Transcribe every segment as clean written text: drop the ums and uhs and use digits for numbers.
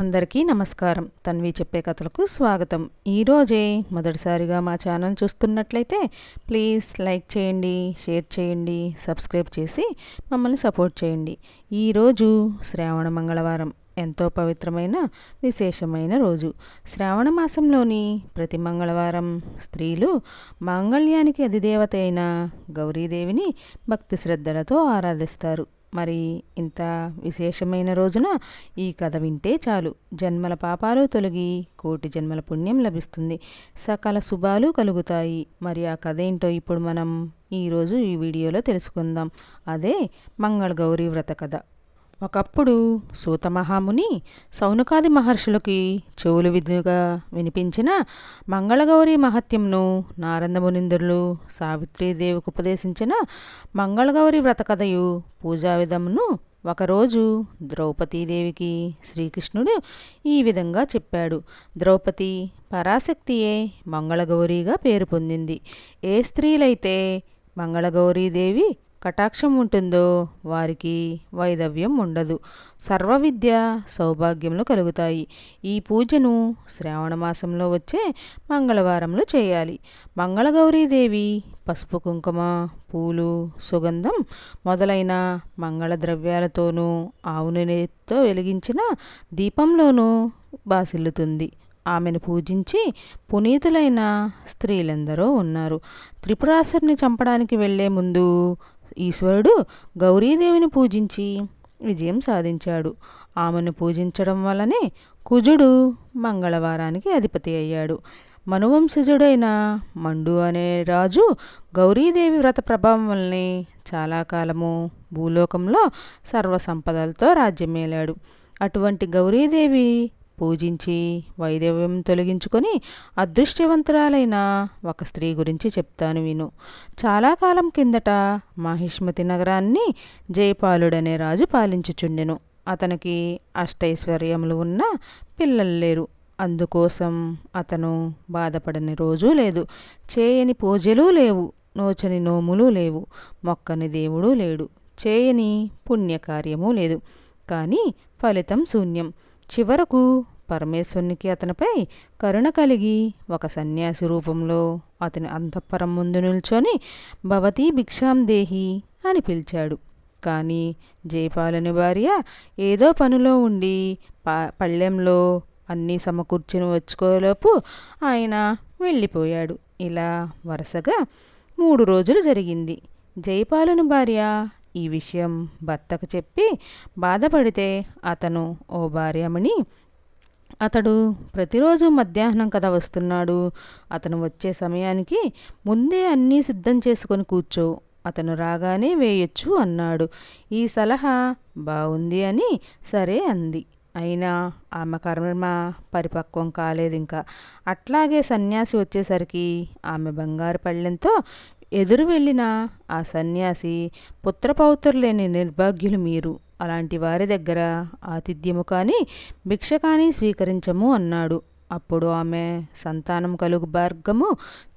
అందరికీ నమస్కారం. తన్వి చెప్పే కథలకు స్వాగతం. ఈరోజే మొదటిసారిగా మా ఛానల్ చూస్తున్నట్లయితే ప్లీజ్ లైక్ చేయండి, షేర్ చేయండి, సబ్స్క్రైబ్ చేసి మమ్మల్ని సపోర్ట్ చేయండి. ఈరోజు శ్రావణ మంగళవారం, ఎంతో పవిత్రమైన విశేషమైన రోజు. శ్రావణ మాసంలోని ప్రతి మంగళవారం స్త్రీలు మాంగళ్యానికి అధిదేవత అయిన గౌరీదేవిని భక్తి శ్రద్ధలతో ఆరాధిస్తారు. మరి ఇంత విశేషమైన రోజున ఈ కథ వింటే చాలు, జన్మల పాపాలు తొలగి కోటి జన్మల పుణ్యం లభిస్తుంది, సకల శుభాలు కలుగుతాయి. మరి ఆ కథ ఏంటో ఇప్పుడు మనం ఈరోజు ఈ వీడియోలో తెలుసుకుందాం. అదే మంగళగౌరీ వ్రత కథ. ఒకప్పుడు సూతమహాముని సౌనకాది మహర్షులకి చెవులు విధుగా వినిపించిన మంగళగౌరీ మహత్యంను నారదమునింద్రులు సావిత్రీదేవికి ఉపదేశించిన మంగళగౌరీ వ్రతకథయు పూజా విధమును ఒకరోజు ద్రౌపదీదేవికి శ్రీకృష్ణుడు ఈ విధంగా చెప్పాడు. ద్రౌపది పరాశక్తియే మంగళగౌరీగా పేరు పొందింది. ఏ స్త్రీలైతే మంగళగౌరీదేవి కటాక్షం ఉంటుందో వారికి వైధవ్యం ఉండదు, సర్వ విద్య సౌభాగ్యములు కలుగుతాయి. ఈ పూజను శ్రావణ మాసంలో వచ్చే మంగళవారంలో చేయాలి. మంగళగౌరీదేవి పసుపు, కుంకుమ, పూలు, సుగంధం మొదలైన మంగళ ద్రవ్యాలతోనూ ఆవు నెయ్యితో వెలిగించిన దీపంలోనూ బాసిల్లుతుంది. ఆమెను పూజించి పునీతులైన స్త్రీలెందరో ఉన్నారు. త్రిపురాసురుని చంపడానికి వెళ్లే ముందు ఈశ్వరుడు గౌరీదేవిని పూజించి విజయం సాధించాడు. ఆమెను పూజించడం వల్లనే కుజుడు మంగళవారానికి అధిపతి అయ్యాడు. మనువంశజుడైన మండు అనే రాజు గౌరీదేవి వ్రత ప్రభావం వల్లనే చాలా కాలము భూలోకంలో సర్వసంపదలతో రాజ్యమేలాడు. అటువంటి గౌరీదేవి పూజించి వైధవ్యం తొలగించుకొని అదృష్టవంతురాలైన ఒక స్త్రీ గురించి చెప్తాను విను. చాలా కాలం కిందట మాహిష్మతి నగరాన్ని జయపాలుడనే రాజు పాలించుచుండెను. అతనికి అష్టైశ్వర్యములు ఉన్న పిల్లలు లేరు. అందుకోసం అతను బాధపడని రోజూ లేదు, చేయని పూజలు లేవు, నోచని నోములు లేవు, మొక్కని దేవుడు లేడు, చేయని పుణ్యకార్యము లేదు. కానీ ఫలితం శూన్యం. చివరకు పరమేశ్వరునికి అతనిపై కరుణ కలిగి ఒక సన్యాసి రూపంలో అతని అంతఃపురం ముందు నిల్చొని భవతీ భిక్షాం దేహి అని పిలిచాడు. కానీ జయపాలుని భార్య ఏదో పనిలో ఉండి పళ్ళెంలో అన్నీ సమకూర్చుని వచ్చుకోలోపు ఆయన వెళ్ళిపోయాడు. ఇలా వరుసగా 3 రోజులు జరిగింది. జయపాలుని భార్య ఈ విషయం భర్తకు చెప్పి బాధపడితే అతను, ఓ భార్యమణి, అతడు ప్రతిరోజు మధ్యాహ్నం కదా వస్తున్నాడు, అతను వచ్చే సమయానికి ముందే అన్నీ సిద్ధం చేసుకొని కూర్చో, అతను రాగానే వేయొచ్చు అన్నాడు. ఈ సలహా బాగుంది అని సరే అంది. అయినా ఆమె కర్మ పరిపక్వం కాలేదు ఇంకా. అట్లాగే సన్యాసి వచ్చేసరికి ఆమె బంగారు పళ్ళెంతో ఎదురు వెళ్ళిన ఆ సన్యాసి, పుత్రపౌత్రులేని నిర్భాగ్యులు మీరు, అలాంటి వారి దగ్గర ఆతిథ్యము కానీ భిక్ష కానీ స్వీకరించము అన్నాడు. అప్పుడు ఆమె సంతానం కలుగు మార్గము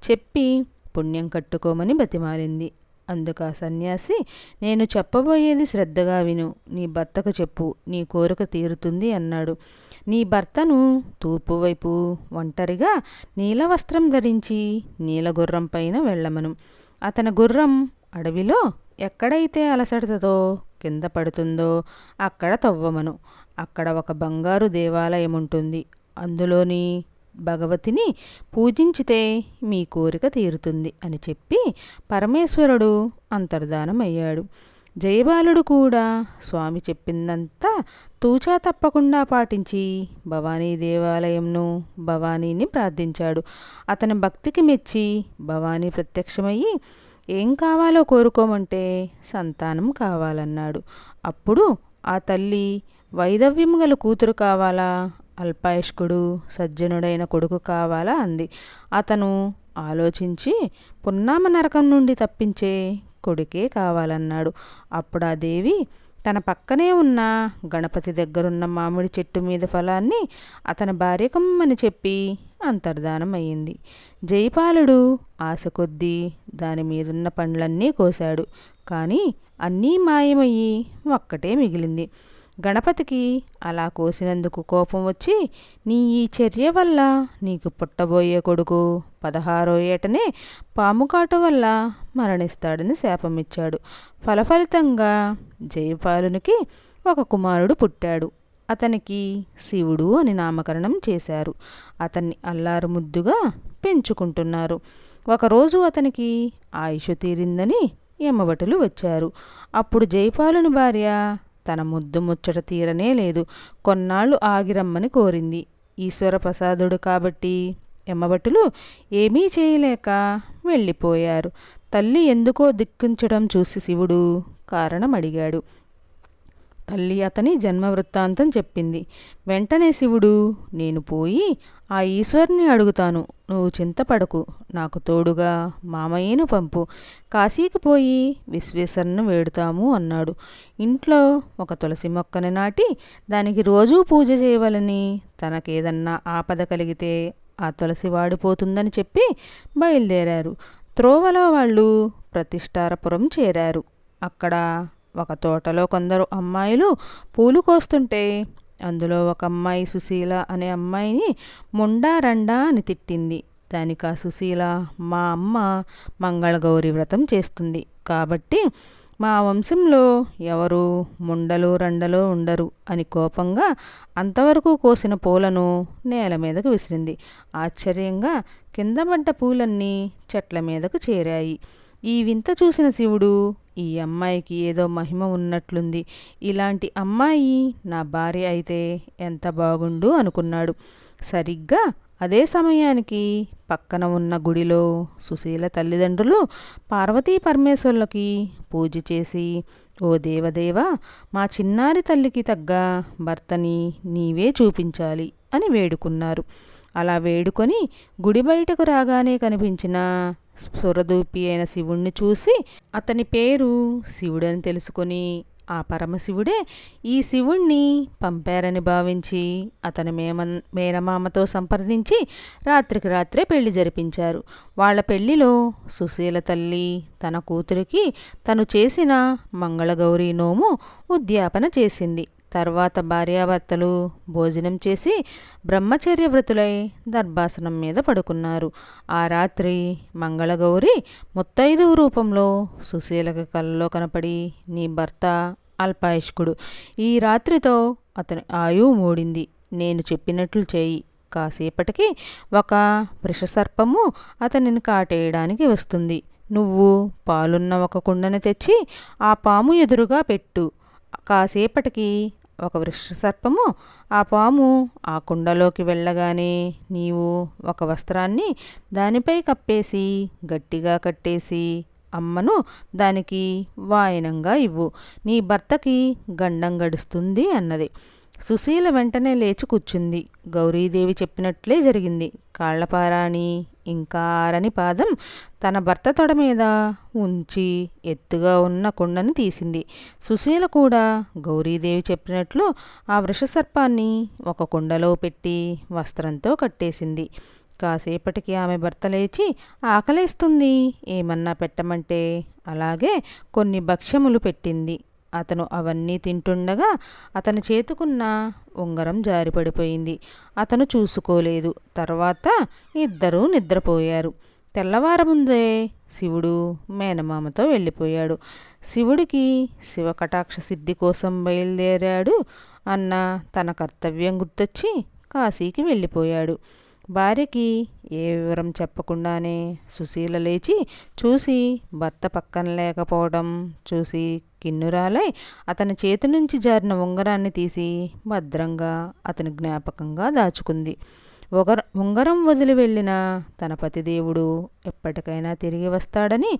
చెప్పి పుణ్యం కట్టుకోమని బతిమాలింది. అందుకు ఆ సన్యాసి, నేను చెప్పబోయేది శ్రద్ధగా విను, నీ భర్తకు చెప్పు, నీ కోరిక తీరుతుంది అన్నాడు. నీ భర్తను తూర్పు వైపు ఒంటరిగా నీల వస్త్రం ధరించి నీల గుర్రం పైన వెళ్ళమను. అతని గుర్రం అడవిలో ఎక్కడైతే అలసటతో కింద పడుతుందో అక్కడ తవ్వమను. అక్కడ ఒక బంగారు దేవాలయం ఉంటుంది. అందులోని భగవతిని పూజించితే మీ కోరిక తీరుతుంది అని చెప్పి పరమేశ్వరుడు అంతర్ధానం అయ్యాడు. జయబాలుడు కూడా స్వామి చెప్పిందంతా తూచా తప్పకుండా పాటించి భవానీ దేవాలయంను భవానీని ప్రార్థించాడు. అతని భక్తికి మెచ్చి భవానీ ప్రత్యక్షమయ్యి ఏం కావాలో కోరుకోమంటే సంతానం కావాలన్నాడు. అప్పుడు ఆ తల్లి, వైధవ్యం గల కూతురు కావాలా, అల్పాయుష్కుడు సజ్జనుడైన కొడుకు కావాలా అంది. అతను ఆలోచించి పున్నామ నరకం నుండి తప్పించే కొడుకే కావాలన్నాడు. అప్పుడు ఆ దేవి తన పక్కనే ఉన్న గణపతి దగ్గరున్న మామిడి చెట్టు మీద ఫలాన్ని అతని భార్యకమ్మని చెప్పి అంతర్ధానం అయ్యింది. జయపాలుడు ఆశ కొద్దీ దాని మీదున్న పండ్లన్నీ కోశాడు. కానీ అన్నీ మాయమయ్యి ఒక్కటే మిగిలింది. గణపతికి అలా కోసినందుకు కోపం వచ్చి, నీ ఈ చర్య వల్ల నీకు పుట్టబోయే కొడుకు 16వ ఏటనే పాముకాటు వల్ల మరణిస్తాడని శాపమిచ్చాడు. ఫలఫలితంగా జయపాలునికి ఒక కుమారుడు పుట్టాడు. అతనికి శివుడు అని నామకరణం చేశారు. అతన్ని అల్లారు ముద్దుగా పెంచుకుంటున్నారు. ఒకరోజు అతనికి ఆయుష్ తీరిందని యమభటులు వచ్చారు. అప్పుడు జైపాలుని భార్య తన ముద్దు ముచ్చట తీరనే లేదు, కొన్నాళ్ళు ఆగిరమ్మని కోరింది. ఈశ్వర ప్రసాదుడు కాబట్టి యమభటులు ఏమీ చేయలేక వెళ్ళిపోయారు. తల్లి ఎందుకో దిక్కించడం చూసి శివుడు కారణం అడిగాడు. తల్లి అతని జన్మ వృత్తాంతం చెప్పింది. వెంటనే శివుడు, నేను పోయి ఆ ఈశ్వరుని అడుగుతాను, నువ్వు చింతపడకు, నాకు తోడుగా మామయ్యను పంపు, కాశీకి పోయి విశ్వేశ్వరుని వేడుతాము అన్నాడు. ఇంట్లో ఒక తులసి మొక్కని నాటి దానికి రోజూ పూజ చేయవలని, తనకేదన్నా ఆపద కలిగితే ఆ తులసి వాడిపోతుందని చెప్పి బయలుదేరారు. త్రోవలో వాళ్ళు ప్రతిష్టారపురం చేరారు. అక్కడ ఒక తోటలో కొందరు అమ్మాయిలు పూలు కోస్తుంటే అందులో ఒక అమ్మాయి సుశీల అనే అమ్మాయిని ముండా రండా అని తిట్టింది. దానికి ఆ సుశీల, మా అమ్మ మంగళగౌరి వ్రతం చేస్తుంది కాబట్టి మా వంశంలో ఎవరు ముండలో రండలో ఉండరు అని కోపంగా అంతవరకు కోసిన పూలను నేల మీదకు విసిరింది. ఆశ్చర్యంగా కింద పడ్డ పూలన్నీ చెట్ల మీదకు చేరాయి. ఈ వింత చూసిన శివుడు, ఈ అమ్మాయికి ఏదో మహిమ ఉన్నట్లుంది, ఇలాంటి అమ్మాయి నా భార్య అయితే ఎంత బాగుండు అనుకున్నాడు. సరిగ్గా అదే సమయానికి పక్కన ఉన్న గుడిలో సుశీల తల్లిదండ్రులు పార్వతీ పరమేశ్వరులకి పూజ చేసి, ఓ దేవదేవా, మా చిన్నారి తల్లికి తగ్గ భర్తని నీవే చూపించాలి అని వేడుకున్నారు. అలా వేడుకొని గుడి బయటకు రాగానే కనిపించిన స్ఫురదూపి అయిన శివుణ్ణి చూసి అతని పేరు శివుడని తెలుసుకొని ఆ పరమశివుడే ఈ శివుణ్ణి పంపారని భావించి అతని మేనమామతో సంప్రదించి రాత్రికి రాత్రే పెళ్లి జరిపించారు. వాళ్ళ పెళ్లిలో సుశీల తల్లి తన కూతురికి తను చేసిన మంగళగౌరి నోము ఉద్యాపన చేసింది. తర్వాత భార్యాభర్తలు భోజనం చేసి బ్రహ్మచర్య వ్రతులై దర్భాసనం మీద పడుకున్నారు. ఆ రాత్రి మంగళగౌరి ముత్తైదువు రూపంలో సుశీలకు కలలో కనపడి, నీ భర్త అల్పాయుష్కుడు, ఈ రాత్రితో అతని ఆయువు మూడింది, నేను చెప్పినట్లు చేయి, కాసేపటికి ఒక వృషసర్పము అతనిని కాటేయడానికి వస్తుంది, నువ్వు పాలున్న ఒక కుండను తెచ్చి ఆ పాము ఎదురుగా పెట్టు, కాసేపటికి ఒక వృషసర్పము ఆ పాము ఆ కుండలోకి వెళ్ళగానే నీవు ఒక వస్త్రాన్ని దానిపై కప్పేసి గట్టిగా కట్టేసి అమ్మను దానికి వాయనంగా ఇవ్వు, నీ భర్తకి గండం గడుస్తుంది అన్నది. సుశీల వెంటనే లేచి కూర్చుంది. గౌరీదేవి చెప్పినట్లే జరిగింది. కాళ్లపారాని ఇంకా ఆరని పాదం తన భర్త తొడ మీద ఉంచి ఎత్తుగా ఉన్న కుండను తీసింది. సుశీల కూడా గౌరీదేవి చెప్పినట్లు ఆ వృషసర్పాన్ని ఒక కుండలో పెట్టి వస్త్రంతో కట్టేసింది. కాసేపటికి ఆమె భర్త లేచి, ఆకలేస్తుంది, ఏమన్నా పెట్టమంటే అలాగే కొన్ని భక్ష్యములు పెట్టింది. అతను అవన్నీ తింటుండగా అతని చేతుకున్న ఉంగరం జారిపడిపోయింది. అతను చూసుకోలేదు. తర్వాత ఇద్దరూ నిద్రపోయారు. తెల్లవారముందే శివుడు మేనమామతో వెళ్ళిపోయాడు. శివుడికి శివకటాక్ష సిద్ధి కోసం బయలుదేరాడు అన్న తన కర్తవ్యం గుర్తొచ్చి కాశీకి వెళ్ళిపోయాడు. భార్యకి ఏ వివరం చెప్పకుండానే సుశీల లేచి చూసి భర్త పక్కన లేకపోవడం చూసి కిన్నురాలై అతని చేతి నుంచి జారిన ఉంగరాన్ని తీసి భద్రంగా అతని జ్ఞాపకంగా దాచుకుంది. ఉంగరం వదిలి వెళ్ళిన తన పతిదేవుడు ఎప్పటికైనా తిరిగి వస్తాడని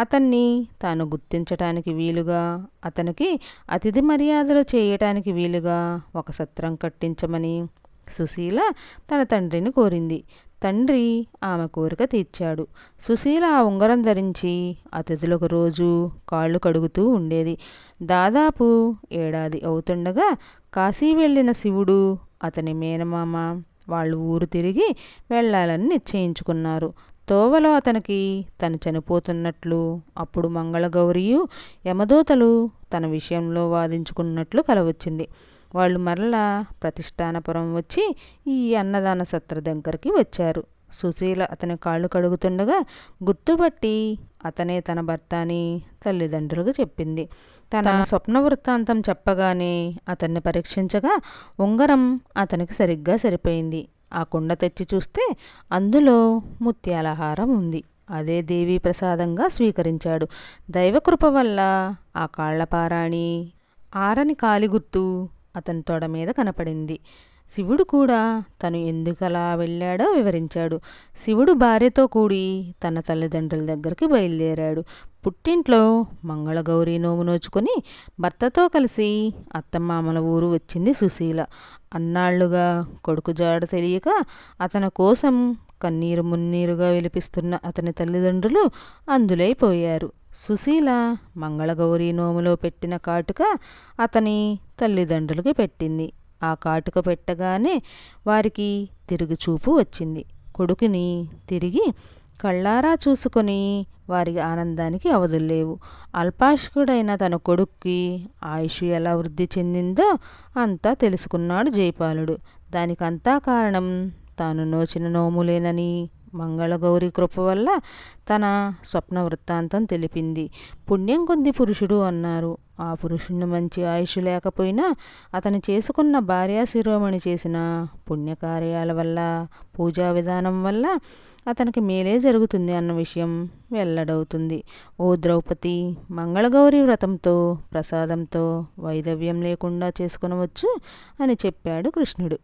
అతన్ని తాను గుర్తించటానికి వీలుగా, అతనికి అతిథి మర్యాదలు చేయటానికి వీలుగా ఒక సత్రం కట్టించమని సుశీల తన తండ్రిని కోరింది. తండ్రి ఆమె కోరిక తీర్చాడు. సుశీల ఆ ఉంగరం ధరించి అతిథులకు రోజు కాళ్ళు కడుగుతూ ఉండేది. దాదాపు ఏడాది అవుతుండగా కాశీ వెళ్ళిన శివుడు అతని మేనమామ వాళ్ళు ఊరు తిరిగి వెళ్ళాలని నిశ్చయించుకున్నారు. తోవలో అతనికి తను చనిపోతున్నట్లు, అప్పుడు మంగళగౌరియు యమదూతలు తన విషయంలో వాదించుకున్నట్లు కలవచ్చింది. వాళ్ళు మరలా ప్రతిష్టానపురం వచ్చి ఈ అన్నదాన సత్ర దగ్గరికి వచ్చారు. సుశీల అతని కాళ్ళు కడుగుతుండగా గుర్తుపట్టి అతనే తన భర్త అని తల్లిదండ్రులకు చెప్పింది. తన స్వప్న వృత్తాంతం చెప్పగానే అతన్ని పరీక్షించగా ఉంగరం అతనికి సరిగ్గా సరిపోయింది. ఆ కుండ తెచ్చి చూస్తే అందులో ముత్యాల హారం ఉంది. అదే దేవీ ప్రసాదంగా స్వీకరించాడు. దైవకృప వల్ల ఆ కాళ్లపారాణి ఆరని కాలిగుర్తు అతని తొడ మీద కనపడింది. శివుడు కూడా తను ఎందుకలా వెళ్ళాడో వివరించాడు. శివుడు భార్యతో కూడి తన తల్లిదండ్రుల దగ్గరికి బయలుదేరాడు. పుట్టింట్లో మంగళగౌరి నోము నోచుకొని భర్తతో కలిసి అత్తమామల ఊరు వచ్చింది సుశీల. అన్నాళ్లుగా కొడుకు జాడ తెలియక అతని కోసం కన్నీరు మున్నీరుగా విలిపిస్తున్న అతని తల్లిదండ్రులు అందులైపోయారు. సుశీల మంగళగౌరి నోములో పెట్టిన కాటుక అతని తల్లిదండ్రులకి పెట్టింది. ఆ కాటుక పెట్టగానే వారికి తిరుగు చూపు వచ్చింది. కొడుకుని తిరిగి కళ్ళారా చూసుకొని వారికి ఆనందానికి అవధుల్లేవు. అల్పాయుష్కుడైన తన కొడుక్కి ఆయుష్ ఎలా వృద్ధి చెందిందో అంతా తెలుసుకున్నాడు జైపాలుడు. దానికంతా కారణం తాను నోచిన నోములేనని మంగళగౌరి కృప వల్ల తన స్వప్న వృత్తాంతం తెలిపింది. పుణ్యం కొద్ది పురుషుడు అన్నారు. ఆ పురుషుణ్ణి మంచి ఆయుష్ లేకపోయినా అతను చేసుకున్న భార్యా శిరోమణి చేసిన పుణ్యకార్యాల వల్ల, పూజా విధానం వల్ల అతనికి మేలే జరుగుతుంది అన్న విషయం వెల్లడవుతుంది. ఓ ద్రౌపది, మంగళగౌరి వ్రతంతో ప్రసాదంతో వైధవ్యం లేకుండా చేసుకొనవచ్చు అని చెప్పాడు కృష్ణుడు.